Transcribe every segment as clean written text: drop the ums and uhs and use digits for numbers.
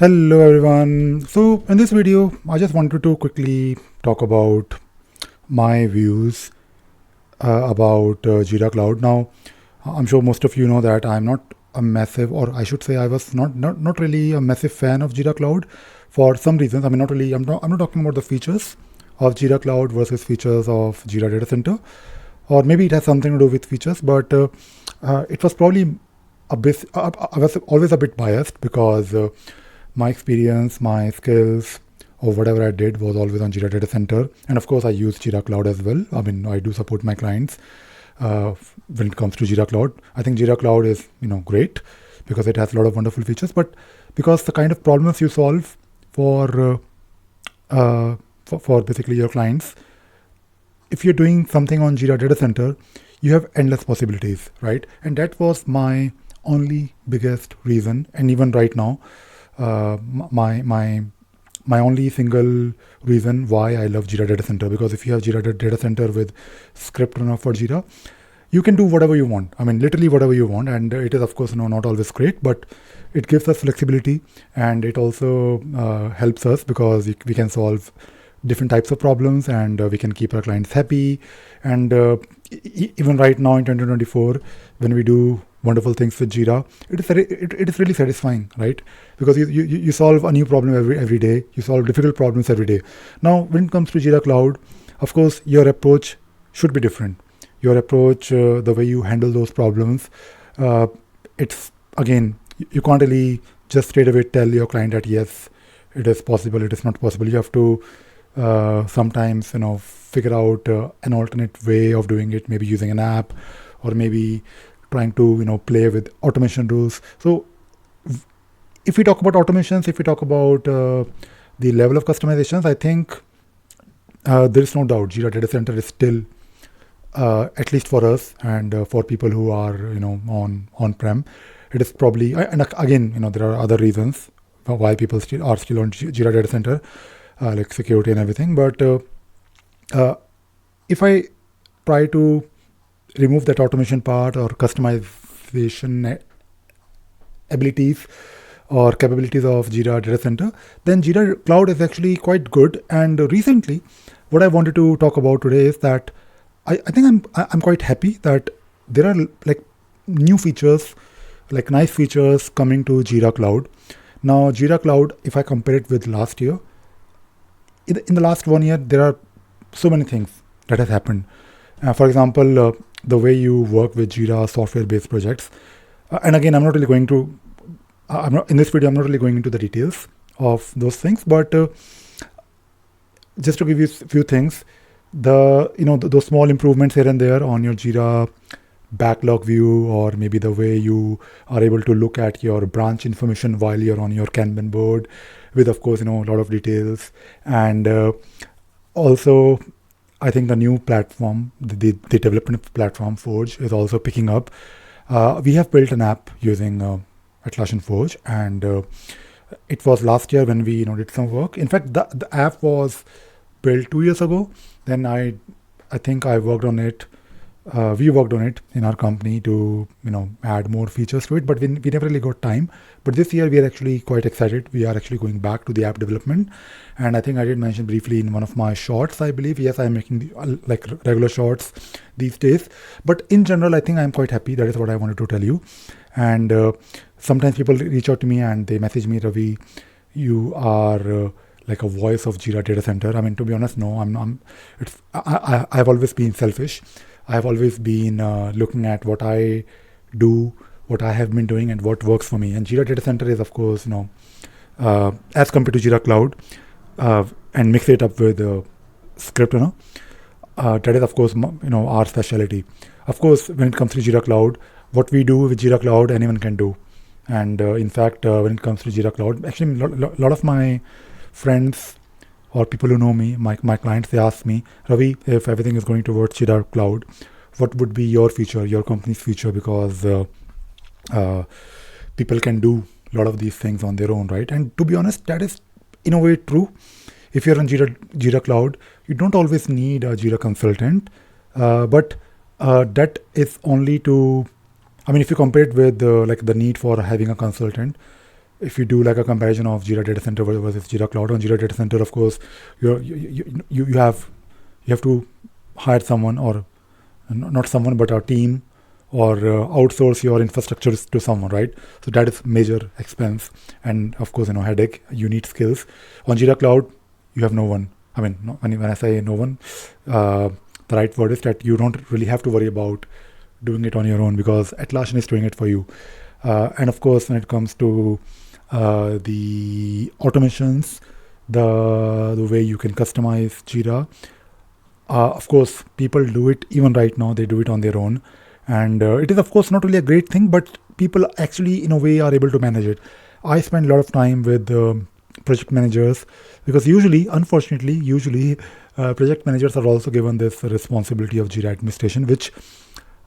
Hello everyone. So in this video, I just wanted to quickly talk about my views about Jira Cloud. Now, I'm sure most of you know that I'm not a massive, or I should say, I was not really a massive fan of Jira Cloud for some reasons. I mean, not really. I'm not talking about the features of Jira Cloud versus features of Jira Data Center, or maybe it has something to do with features, but it was probably a bit. I was always a bit biased because. My experience, my skills, or whatever I did was always on Jira Data Center. And of course, I use Jira Cloud as well. I mean, I do support my clients when it comes to Jira Cloud. I think Jira Cloud is, great because it has a lot of wonderful features. But because the kind of problems you solve for for basically your clients, if you're doing something on Jira Data Center, you have endless possibilities, right? And that was my only biggest reason. And even right now, my only single reason why I love Jira Data Center, because if you have Jira Data Center with script runner for Jira, you can do whatever you want. I mean, literally whatever you want, and it is of course not always great, but it gives us flexibility, and it also helps us because we can solve different types of problems, and we can keep our clients happy. And even right now in 2024, when we do wonderful things with Jira, it is really satisfying, right? Because you solve a new problem every day. You solve difficult problems every day. Now, when it comes to Jira Cloud, of course, your approach should be different. Your approach, the way you handle those problems, it's again, you can't really just straight away tell your client that yes, it is possible, it is not possible. You have to sometimes figure out an alternate way of doing it, maybe using an app, or maybe trying to play with automation rules. So if we talk about automations, if we talk about the level of customizations, I think there is no doubt Jira Data Center is still, at least for us and for people who are on-prem, it is probably, and again there are other reasons why people are still on Jira Data Center, like security and everything. But if I try to remove that automation part or customization abilities or capabilities of Jira Data Center, then Jira Cloud is actually quite good. And recently, what I wanted to talk about today is that I think I'm quite happy that there are like new features, like nice features coming to Jira Cloud. Now, Jira Cloud, if I compare it with last year, in the last 1 year, there are so many things that has happened. For example, the way you work with Jira software-based projects. And again, I'm not really going to, I'm not in this video, I'm not really going into the details of those things, but just to give you a few things, those small improvements here and there on your Jira backlog view, or maybe the way you are able to look at your branch information while you're on your Kanban board with, of course, a lot of details. And also, I think the new platform, the development platform Forge, is also picking up. We have built an app using Atlassian Forge, and it was last year when we did some work. In fact, the app was built 2 years ago. Then I think I worked on it. We worked on it in our company to add more features to it, but we never really got time. But this year we are actually quite excited. We are actually going back to the app development, and I think I did mention briefly in one of my shorts, I believe. Yes, I'm making like regular shorts these days, but in general, I think I'm quite happy. That is what I wanted to tell you. And sometimes people reach out to me and they message me, Ravi, you are like a voice of Jira Data Center. I mean, to be honest, no, I'm not. I've always been selfish. I've always been looking at what I do, what I have been doing, and what works for me. And Jira Data Center is, of course, as compared to Jira Cloud, and mix it up with script, that is, of course, our specialty. Of course, when it comes to Jira Cloud, what we do with Jira Cloud, anyone can do. And in fact, when it comes to Jira Cloud, actually, a lot of my friends or people who know me, my clients, they ask me, Ravi, if everything is going towards Jira Cloud, what would be your future, your company's future? Because people can do a lot of these things on their own, right? And to be honest, that is in a way true. If you're on Jira Cloud, you don't always need a Jira consultant, but that is only to, I mean, if you compare it with like the need for having a consultant, if you do like a comparison of Jira Data Center versus Jira Cloud, on Jira Data Center, of course, you have to hire someone, or not someone, but a team, or outsource your infrastructure to someone, right? So that is major expense, and of course, headache. You need skills. On Jira Cloud, you have no one. I mean, when I say no one, the right word is that you don't really have to worry about doing it on your own, because Atlassian is doing it for you. And of course, when it comes to the automations, the way you can customize Jira, of course, people do it even right now. They do it on their own, and it is of course not really a great thing, but people actually in a way are able to manage it. I spend a lot of time with project managers, because usually project managers are also given this responsibility of Jira administration, which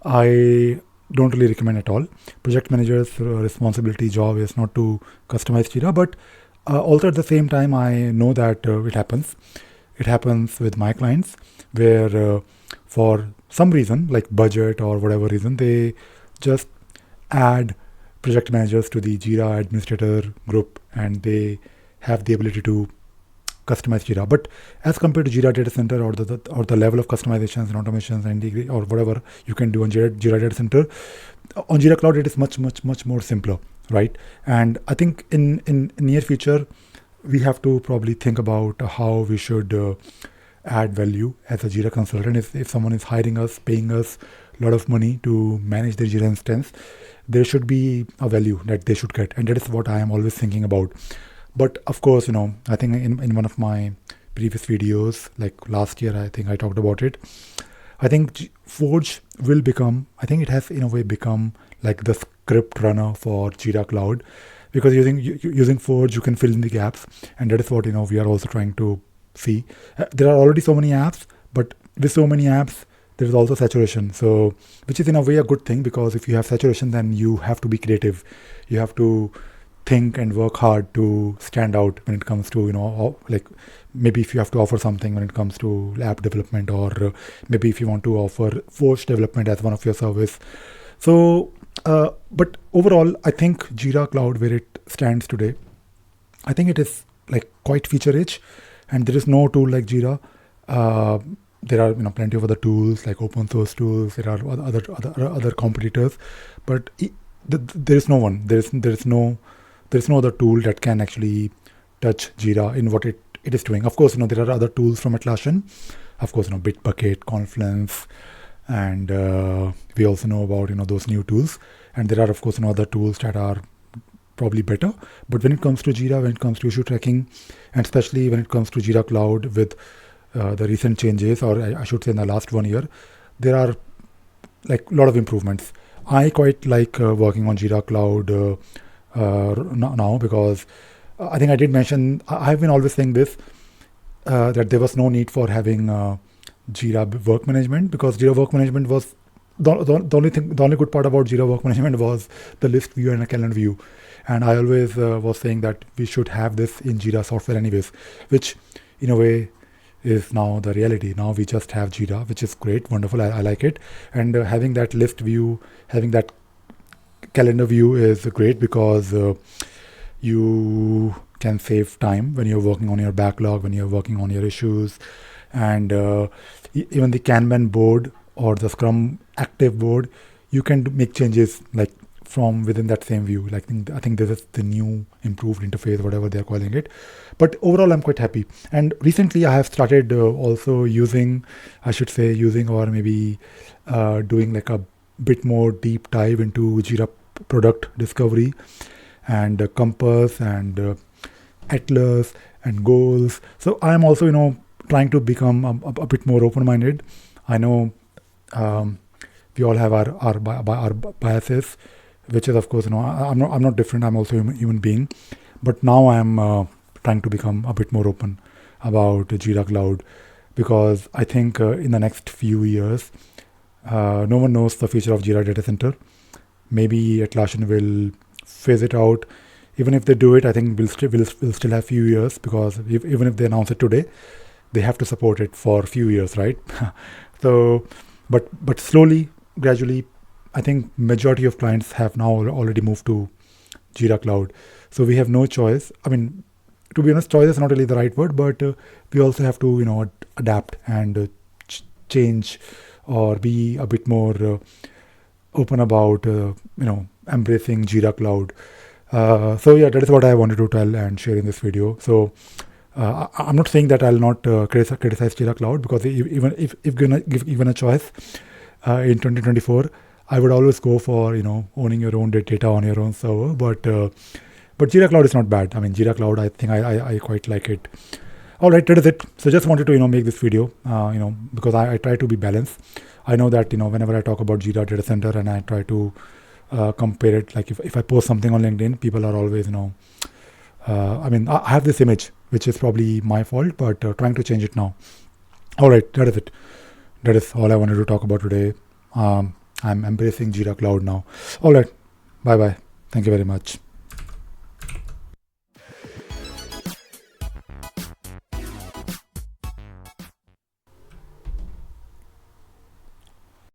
I don't really recommend at all. Project manager's responsibility job is not to customize Jira, but also at the same time, I know that it happens. It happens with my clients, where for some reason, like budget or whatever reason, they just add project managers to the Jira administrator group, and they have the ability to customize Jira. But as compared to Jira Data Center, or the level of customizations and automations and or whatever you can do on Jira Data Center, on Jira Cloud it is much more simpler, right? And I think in near future we have to probably think about how we should add value as a Jira consultant. If someone is hiring us, paying us a lot of money to manage their Jira instance, there should be a value that they should get, and that is what I am always thinking about. But of course, I think in one of my previous videos, like last year, I think I talked about it. I think Forge will become, I think it has in a way become like the script runner for Jira Cloud, because using Forge, you can fill in the gaps, and that is what we are also trying to see. There are already so many apps, but with so many apps, there is also saturation. So, which is in a way a good thing, because if you have saturation, then you have to be creative. You have to think and work hard to stand out when it comes to like maybe if you have to offer something when it comes to app development, or maybe if you want to offer Forge development as one of your service. So but overall, I think Jira Cloud, where it stands today, I think it is like quite feature rich, and there is no tool like Jira. There are plenty of other tools, like open source tools. There are other competitors, but there is no one. There is no other tool that can actually touch Jira in what it is doing. Of course, there are other tools from Atlassian. Of course, Bitbucket, Confluence, and we also know about those new tools. And there are of course other tools that are probably better. But when it comes to Jira, when it comes to issue tracking, and especially when it comes to Jira Cloud with the recent changes, or I should say in the last 1 year, there are like a lot of improvements. I quite like working on Jira Cloud now, because I think I did mention, I've been always saying this, that there was no need for having Jira Work Management, because Jira Work Management was the only good part about Jira Work Management was the list view and a calendar view. And I always was saying that we should have this in Jira software anyways, which in a way is now the reality. Now we just have Jira, which is great, wonderful. I like it. And having that list view, having that calendar view is great, because you can save time when you're working on your backlog, when you're working on your issues. And even the Kanban board or the Scrum active board, you can make changes like from within that same view. Like I think this is the new improved interface, whatever they're calling it. But overall, I'm quite happy. And recently I have started also using, or maybe doing like a bit more deep dive into Jira product discovery, and Compass, and Atlas, and goals. So I'm also trying to become a bit more open-minded. I know we all have our biases, which is of course I'm not different. I'm also a human being, but now I'm trying to become a bit more open about Jira Cloud, because I think in the next few years, no one knows the future of Jira Data Center. Maybe Atlassian will phase it out. Even if they do it, I think we'll still have few years, because even if they announce it today, they have to support it for a few years, right? So, but slowly, gradually, I think majority of clients have now already moved to Jira Cloud. So we have no choice. I mean, to be honest, choice is not really the right word, but we also have to, adapt and change or be a bit more open about, embracing Jira Cloud. So yeah, that is what I wanted to tell and share in this video. So I'm not saying that I'll not criticize Jira Cloud, because even if given a choice in 2024, I would always go for owning your own data on your own server. But Jira Cloud is not bad. I mean, Jira Cloud, I think I quite like it. All right, that is it. So just wanted to make this video, because I try to be balanced. I know that whenever I talk about Jira Data Center and I try to compare it, like if I post something on LinkedIn, people are always I mean, I have this image which is probably my fault, but trying to change it now. All right, that is it. That is all I wanted to talk about today. I'm embracing Jira Cloud now. All right, bye bye. Thank you very much.